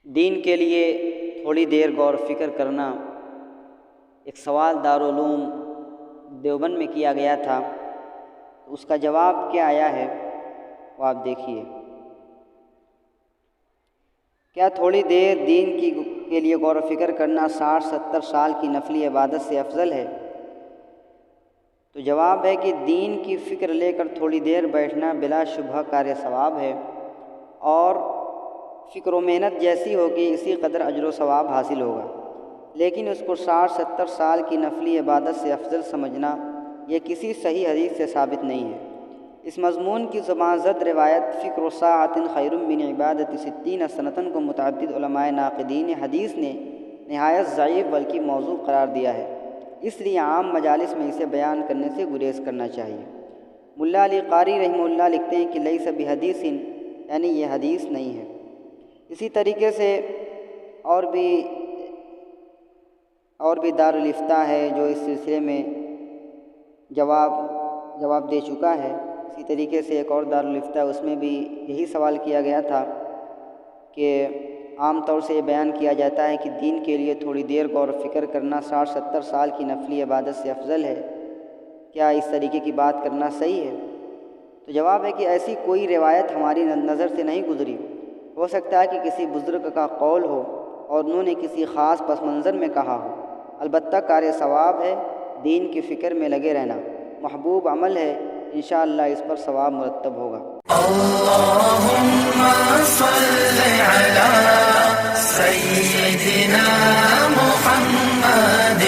دین کے لیے تھوڑی دیر غور و فکر کرنا، ایک سوال دارالعلوم دیوبند میں کیا گیا تھا۔ اس کا جواب کیا آیا ہے وہ آپ دیکھیے۔ کیا تھوڑی دیر دین کے لیے غور و فکر کرنا 60-70 سال کی نفلی عبادت سے افضل ہے؟ تو جواب ہے کہ دین کی فکر لے کر تھوڑی دیر بیٹھنا بلا شبہ کار ثواب ہے، اور فکر و محنت جیسی ہوگی اسی قدر اجر و ثواب حاصل ہوگا۔ لیکن اس کو 60-70 سال کی نفلی عبادت سے افضل سمجھنا یہ کسی صحیح حدیث سے ثابت نہیں ہے۔ اس مضمون کی زبان زد روایت فکر ساعۃ خیر من عبادت 60 سنۃ کو متعدد علماء ناقدین حدیث نے نہایت ضعیف بلکہ موضوع قرار دیا ہے، اس لیے عام مجالس میں اسے بیان کرنے سے گریز کرنا چاہیے۔ ملا علی قاری رحمہ اللہ لکھتے ہیں کہ لیس بحدیث، یعنی یہ حدیث نہیں ہے۔ اسی طریقے سے اور بھی دارالافتاء ہے جو اس سلسلے میں جواب دے چکا ہے۔ اسی طریقے سے ایک اور دارالافتاء، اس میں بھی یہی سوال کیا گیا تھا کہ عام طور سے یہ بیان کیا جاتا ہے کہ دین کے لیے تھوڑی دیر غور و فکر کرنا 60-70 سال کی نفلی عبادت سے افضل ہے، کیا اس طریقے کی بات کرنا صحیح ہے؟ تو جواب ہے کہ ایسی کوئی روایت ہماری نظر سے نہیں گزری۔ ہو سکتا ہے کہ کسی بزرگ کا قول ہو اور انہوں نے کسی خاص پس منظر میں کہا ہو۔ البتہ کار ثواب ہے دین کی فکر میں لگے رہنا، محبوب عمل ہے، انشاءاللہ اس پر ثواب مرتب ہوگا۔ اللہم صل علی سیدنا محمد